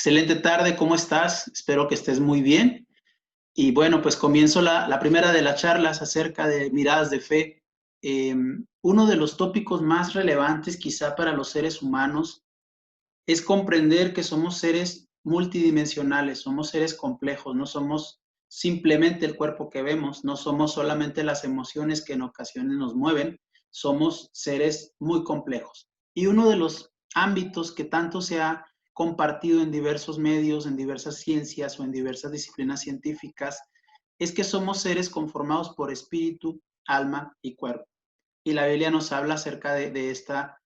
Excelente tarde, ¿cómo estás? Espero que estés muy bien. Y bueno, pues comienzo la primera de las charlas acerca de miradas de fe. Uno de los tópicos más relevantes quizá para los seres humanos es comprender que somos seres multidimensionales, somos seres complejos, no somos simplemente el cuerpo que vemos, no somos solamente las emociones que en ocasiones nos mueven, somos seres muy complejos. Y uno de los ámbitos que tanto se ha compartido en diversos medios, en diversas ciencias o en diversas disciplinas científicas, es que somos seres conformados por espíritu, alma y cuerpo. Y la Biblia nos habla acerca de esta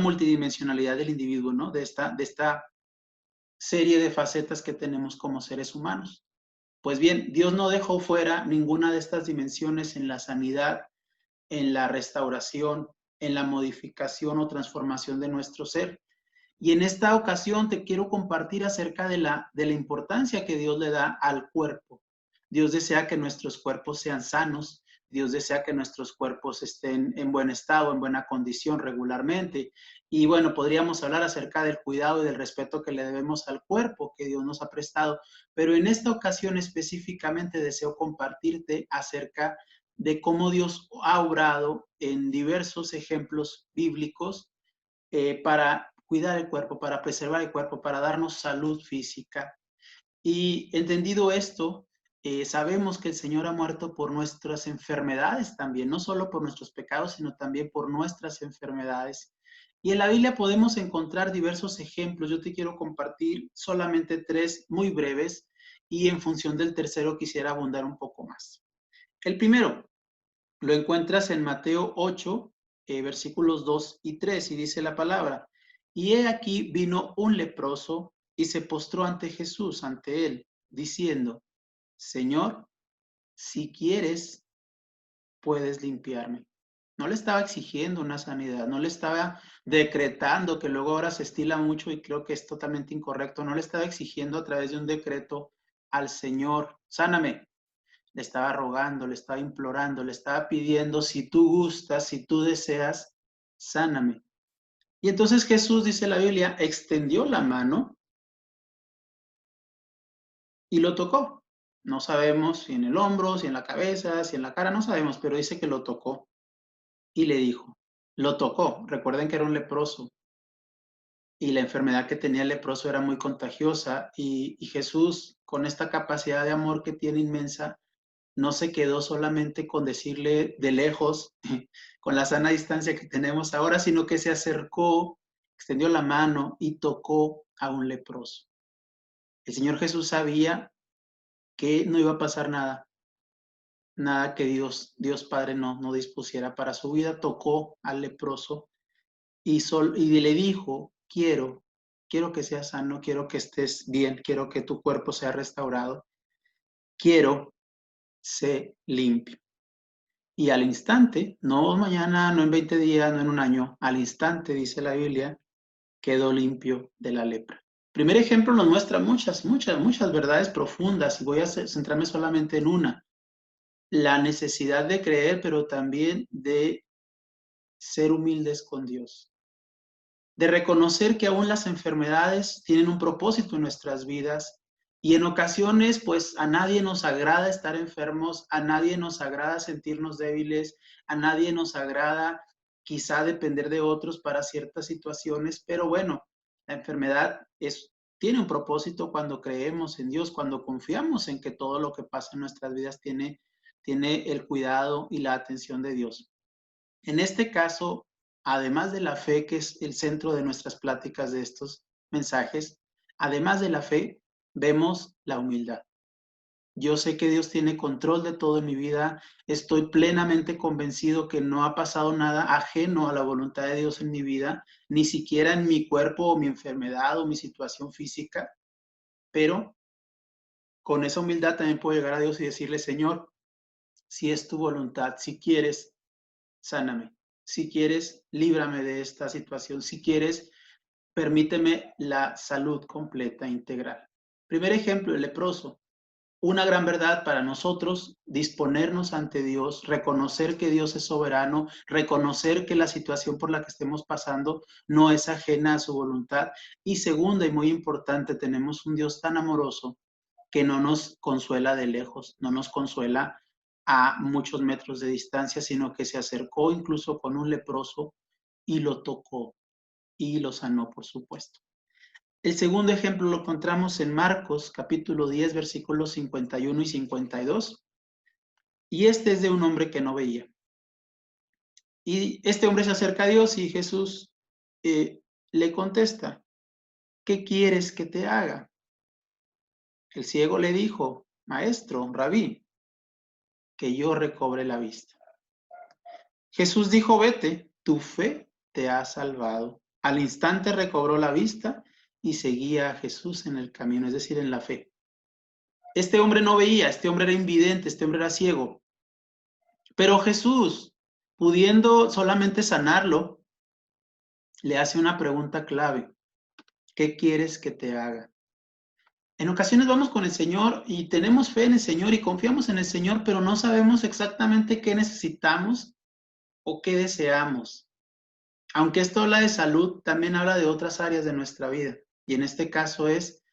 multidimensionalidad del individuo, ¿no? De esta serie de facetas que tenemos como seres humanos. Pues bien, Dios no dejó fuera ninguna de estas dimensiones en la sanidad, en la restauración, en la modificación o transformación de nuestro ser. Y en esta ocasión te quiero compartir acerca de la importancia que Dios le da al cuerpo. Dios desea que nuestros cuerpos sean sanos, Dios desea que nuestros cuerpos estén en buen estado, en buena condición regularmente. Y bueno, podríamos hablar acerca del cuidado y del respeto que le debemos al cuerpo que Dios nos ha prestado, pero en esta ocasión específicamente deseo compartirte acerca de cómo Dios ha obrado en diversos ejemplos bíblicos para cuidar el cuerpo, para preservar el cuerpo, para darnos salud física. Y entendido esto, sabemos que el Señor ha muerto por nuestras enfermedades también, no solo por nuestros pecados, sino también por nuestras enfermedades. Y en la Biblia podemos encontrar diversos ejemplos. Yo te quiero compartir solamente tres muy breves y en función del tercero quisiera abundar un poco más. El primero lo encuentras en Mateo 8, versículos 2 y 3, y dice la palabra: y he aquí vino un leproso y se postró ante Jesús, ante él, diciendo: Señor, si quieres, puedes limpiarme. No le estaba exigiendo una sanidad, no le estaba decretando, que luego ahora se estila mucho y creo que es totalmente incorrecto, no le estaba exigiendo a través de un decreto al Señor: sáname. Le estaba rogando, le estaba implorando, le estaba pidiendo: si tú gustas, si tú deseas, sáname. Y entonces Jesús, dice la Biblia, extendió la mano y lo tocó. No sabemos si en el hombro, si en la cabeza, si en la cara, no sabemos, pero dice que lo tocó y le dijo, lo tocó. Recuerden que era un leproso y la enfermedad que tenía el leproso era muy contagiosa, y Jesús, con esta capacidad de amor que tiene inmensa, no se quedó solamente con decirle de lejos, con la sana distancia que tenemos ahora, sino que se acercó, extendió la mano y tocó a un leproso. El Señor Jesús sabía que no iba a pasar nada, nada que Dios Padre no dispusiera para su vida. Tocó al leproso y le dijo: quiero que seas sano, quiero que estés bien, quiero que tu cuerpo sea restaurado, quiero ser limpio. Y al instante, no mañana, no en 20 días, no en un año, al instante, dice la Biblia, quedó limpio de la lepra. Primer ejemplo nos muestra muchas verdades profundas, y voy a centrarme solamente en una: la necesidad de creer, pero también de ser humildes con Dios, de reconocer que aún las enfermedades tienen un propósito en nuestras vidas, y en ocasiones pues a nadie nos agrada estar enfermos, a nadie nos agrada sentirnos débiles, a nadie nos agrada quizá depender de otros para ciertas situaciones, pero bueno, la enfermedad tiene un propósito cuando creemos en Dios, cuando confiamos en que todo lo que pasa en nuestras vidas tiene el cuidado y la atención de Dios. En este caso, además de la fe, que es el centro de nuestras pláticas de estos mensajes, además de la fe, vemos la humildad. Yo sé que Dios tiene control de todo en mi vida. Estoy plenamente convencido que no ha pasado nada ajeno a la voluntad de Dios en mi vida, ni siquiera en mi cuerpo o mi enfermedad o mi situación física. Pero con esa humildad también puedo llegar a Dios y decirle: Señor, si es tu voluntad, si quieres, sáname. Si quieres, líbrame de esta situación. Si quieres, permíteme la salud completa, integral. Primer ejemplo, el leproso. una gran verdad para nosotros, disponernos ante Dios, reconocer que Dios es soberano, reconocer que la situación por la que estemos pasando no es ajena a su voluntad. Y segunda y muy importante, tenemos un Dios tan amoroso que no nos consuela de lejos, no nos consuela a muchos metros de distancia, sino que se acercó incluso con un leproso y lo tocó y lo sanó, por supuesto. El segundo ejemplo lo encontramos en Marcos, capítulo 10, versículos 51 y 52. Y este es de un hombre que no veía. Y este hombre se acerca a Dios y Jesús le contesta, ¿qué quieres que te haga? El ciego le dijo, maestro, rabí, que yo recobre la vista. Jesús dijo, vete, tu fe te ha salvado. Al instante recobró la vista y seguía a Jesús en el camino, es decir, en la fe. Este hombre no veía, este hombre era invidente, este hombre era ciego. Pero Jesús, pudiendo solamente sanarlo, le hace una pregunta clave. ¿Qué quieres que te haga? En ocasiones vamos con el Señor y tenemos fe en el Señor y confiamos en el Señor, pero no sabemos exactamente qué necesitamos o qué deseamos. Aunque esto habla de salud, también habla de otras áreas de nuestra vida. Y en este caso es,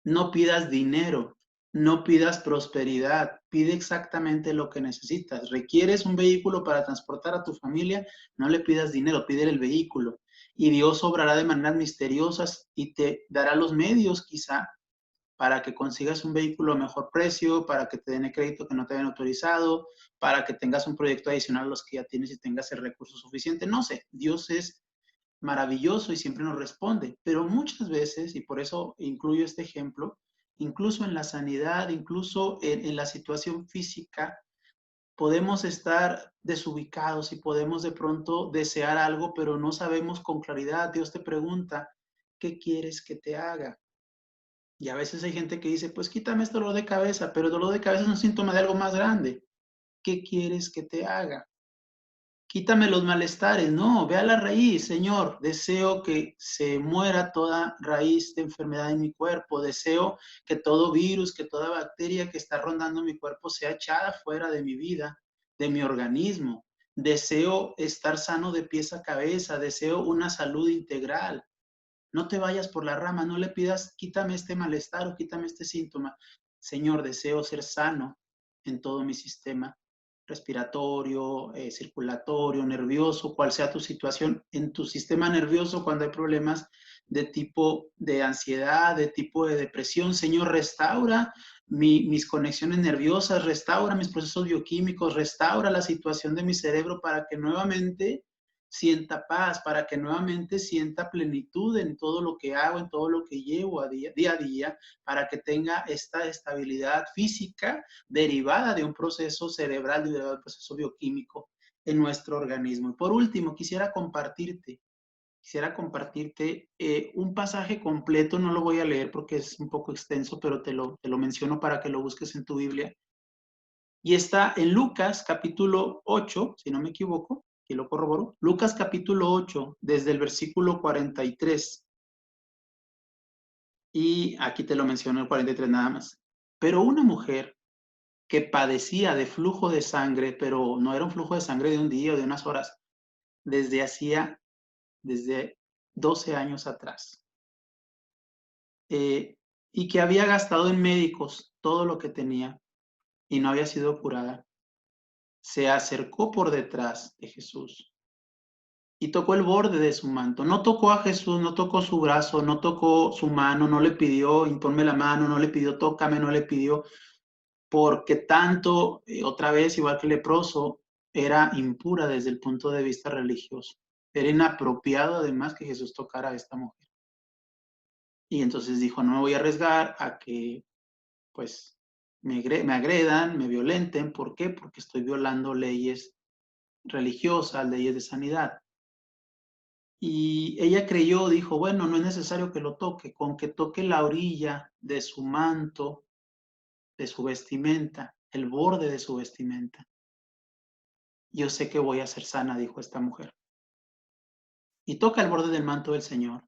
no pidas dinero, no pidas prosperidad, pide exactamente lo que necesitas. ¿Requieres un vehículo para transportar a tu familia? No le pidas dinero, pídele el vehículo. Y Dios obrará de maneras misteriosas y te dará los medios quizá para que consigas un vehículo a mejor precio, para que te den el crédito que no te hayan autorizado, para que tengas un proyecto adicional a los que ya tienes y tengas el recurso suficiente. No sé, Dios es maravilloso y siempre nos responde, pero muchas veces, y por eso incluyo este ejemplo, incluso en la sanidad, incluso en la situación física, podemos estar desubicados y podemos de pronto desear algo, pero no sabemos con claridad. Dios te pregunta, ¿qué quieres que te haga? Y a veces hay gente que dice, pues quítame este dolor de cabeza, pero el dolor de cabeza es un síntoma de algo más grande. ¿Qué quieres que te haga? Quítame los malestares. No, ve a la raíz, Señor. Deseo que se muera toda raíz de enfermedad en mi cuerpo. Deseo que todo virus, que toda bacteria que está rondando mi cuerpo sea echada fuera de mi vida, de mi organismo. Deseo estar sano de pies a cabeza. Deseo una salud integral. No te vayas por la rama, no le pidas, quítame este malestar o quítame este síntoma. Señor, deseo ser sano en todo mi sistema respiratorio, circulatorio, nervioso, cual sea tu situación en tu sistema nervioso cuando hay problemas de tipo de ansiedad, de tipo de depresión. Señor, restaura mis conexiones nerviosas, restaura mis procesos bioquímicos, restaura la situación de mi cerebro para que nuevamente sienta paz, para que nuevamente sienta plenitud en todo lo que hago, en todo lo que llevo día a día, para que tenga esta estabilidad física derivada de un proceso cerebral, derivado de un proceso bioquímico en nuestro organismo. Y por último, quisiera compartirte un pasaje completo, no lo voy a leer porque es un poco extenso, pero te lo menciono para que lo busques en tu Biblia. Y está en Lucas capítulo 8, si no me equivoco, y lo corroboro. Lucas capítulo 8, desde el versículo 43. Y aquí te lo menciono el 43 nada más. Pero una mujer que padecía de flujo de sangre, pero no era un flujo de sangre de un día o de unas horas, desde 12 años atrás, y que había gastado en médicos todo lo que tenía y no había sido curada, se acercó por detrás de Jesús y tocó el borde de su manto. No tocó a Jesús, no tocó su brazo, no tocó su mano, no le pidió imponme la mano, no le pidió tócame, no le pidió, porque tanto, otra vez, igual que el leproso, era impura desde el punto de vista religioso. Era inapropiado además que Jesús tocara a esta mujer. Y entonces dijo, no me voy a arriesgar a que pues me agredan, me violenten. ¿Por qué? Porque estoy violando leyes religiosas, leyes de sanidad. Y ella creyó, dijo, bueno, no es necesario que lo toque, con que toque la orilla de su manto, de su vestimenta, el borde de su vestimenta. Yo sé que voy a ser sana, dijo esta mujer. Y toca el borde del manto del Señor.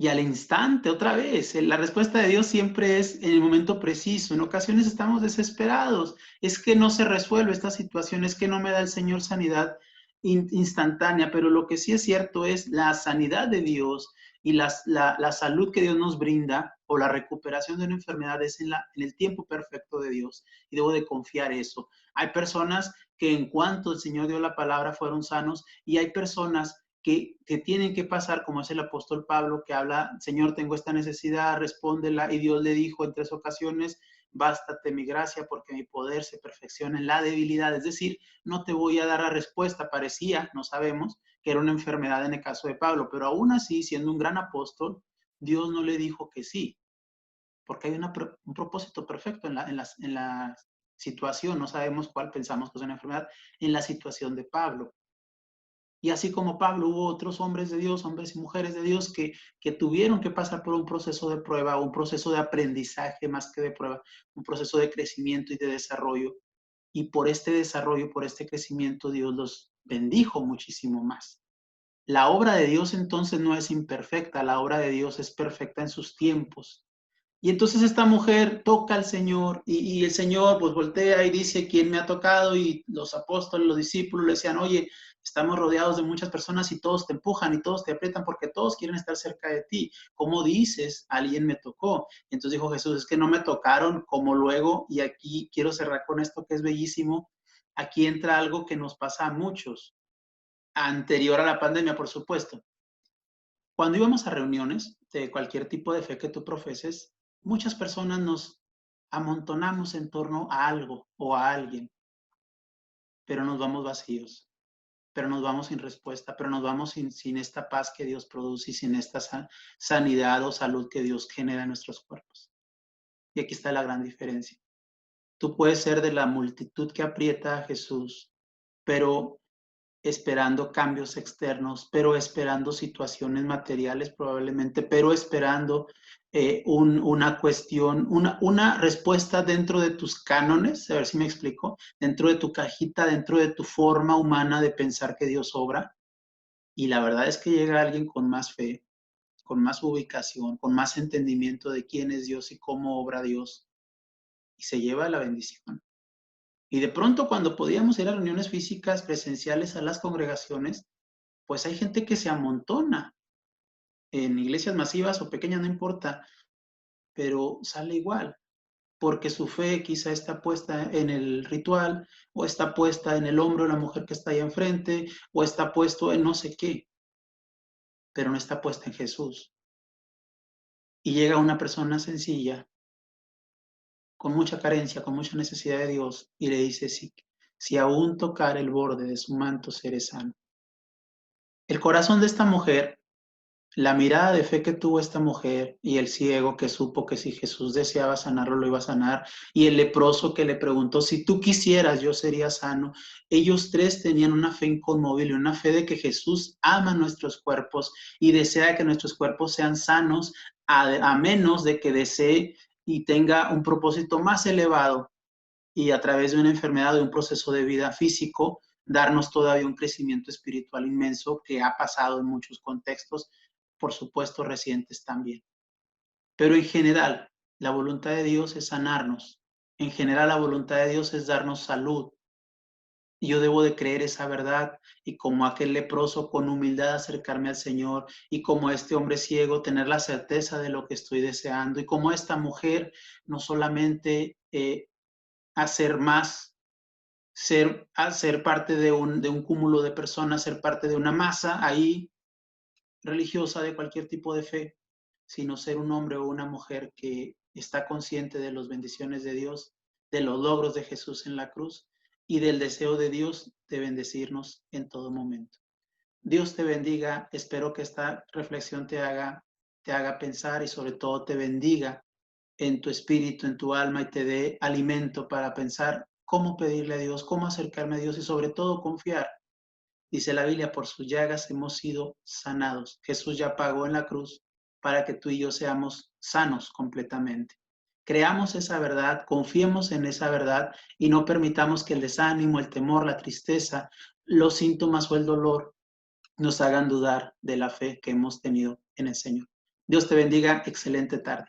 Y al instante, otra vez, la respuesta de Dios siempre es en el momento preciso. En ocasiones estamos desesperados. Es que no se resuelve esta situación, es que no me da el Señor sanidad instantánea, pero lo que sí es cierto es la sanidad de Dios y la salud que Dios nos brinda o la recuperación de una enfermedad es en el tiempo perfecto de Dios. Y debo de confiar eso. Hay personas que en cuanto el Señor dio la palabra fueron sanos y hay personas que tienen que pasar, como es el apóstol Pablo, que habla, Señor, tengo esta necesidad, respóndela, y Dios le dijo en 3 ocasiones, bástate mi gracia porque mi poder se perfecciona en la debilidad, es decir, no te voy a dar la respuesta, parecía, no sabemos, que era una enfermedad en el caso de Pablo, pero aún así, siendo un gran apóstol, Dios no le dijo que sí, porque hay un propósito perfecto en la situación, no sabemos cuál pensamos que es una enfermedad, en la situación de Pablo. Y así como Pablo, hubo otros hombres de Dios, hombres y mujeres de Dios que tuvieron que pasar por un proceso de prueba, un proceso de aprendizaje más que de prueba, un proceso de crecimiento y de desarrollo. Y por este desarrollo, por este crecimiento, Dios los bendijo muchísimo más. La obra de Dios entonces no es imperfecta, la obra de Dios es perfecta en sus tiempos. Y entonces esta mujer toca al Señor y el Señor pues voltea y dice, ¿quién me ha tocado? Y los apóstoles, los discípulos le decían, oye, estamos rodeados de muchas personas y todos te empujan y todos te aprietan porque todos quieren estar cerca de ti. ¿Cómo dices? Alguien me tocó. Y entonces dijo Jesús, es que no me tocaron como luego, y aquí quiero cerrar con esto que es bellísimo, aquí entra algo que nos pasa a muchos, anterior a la pandemia, por supuesto. Cuando íbamos a reuniones de cualquier tipo de fe que tú profeses, muchas personas nos amontonamos en torno a algo o a alguien, pero nos vamos vacíos, pero nos vamos sin respuesta, pero nos vamos sin esta paz que Dios produce y sin esta sanidad o salud que Dios genera en nuestros cuerpos. Y aquí está la gran diferencia. Tú puedes ser de la multitud que aprieta a Jesús, pero esperando cambios externos, pero esperando situaciones materiales probablemente, pero esperando una cuestión, una respuesta dentro de tus cánones, a ver si me explico, dentro de tu cajita, dentro de tu forma humana de pensar que Dios obra. Y la verdad es que llega alguien con más fe, con más ubicación, con más entendimiento de quién es Dios y cómo obra Dios, y se lleva la bendición. Y de pronto cuando podíamos ir a reuniones físicas presenciales a las congregaciones, pues hay gente que se amontona en iglesias masivas o pequeñas, no importa, pero sale igual, porque su fe quizá está puesta en el ritual, o está puesta en el hombro de la mujer que está ahí enfrente, o está puesto en no sé qué, pero no está puesta en Jesús. Y llega una persona sencilla, con mucha carencia, con mucha necesidad de Dios, y le dice, sí, si aún tocar el borde de su manto, seré sano. El corazón de esta mujer, la mirada de fe que tuvo esta mujer y el ciego que supo que si Jesús deseaba sanarlo, lo iba a sanar, y el leproso que le preguntó, si tú quisieras, yo sería sano. Ellos tres tenían una fe inconmovible, una fe de que Jesús ama nuestros cuerpos y desea que nuestros cuerpos sean sanos, a menos de que desee y tenga un propósito más elevado y a través de una enfermedad, de un proceso de vida físico, darnos todavía un crecimiento espiritual inmenso que ha pasado en muchos contextos, por supuesto recientes también. Pero en general, la voluntad de Dios es sanarnos. En general, la voluntad de Dios es darnos salud. Y yo debo de creer esa verdad y como aquel leproso con humildad acercarme al Señor y como este hombre ciego tener la certeza de lo que estoy deseando y como esta mujer no solamente hacer más, ser parte de un cúmulo de personas, ser parte de una masa ahí religiosa de cualquier tipo de fe, sino ser un hombre o una mujer que está consciente de las bendiciones de Dios, de los logros de Jesús en la cruz y del deseo de Dios de bendecirnos en todo momento. Dios te bendiga, espero que esta reflexión te haga pensar y sobre todo te bendiga en tu espíritu, en tu alma y te dé alimento para pensar cómo pedirle a Dios, cómo acercarme a Dios y sobre todo confiar. Dice la Biblia, por sus llagas hemos sido sanados. Jesús ya pagó en la cruz para que tú y yo seamos sanos completamente. Creamos esa verdad, confiemos en esa verdad y no permitamos que el desánimo, el temor, la tristeza, los síntomas o el dolor nos hagan dudar de la fe que hemos tenido en el Señor. Dios te bendiga, excelente tarde.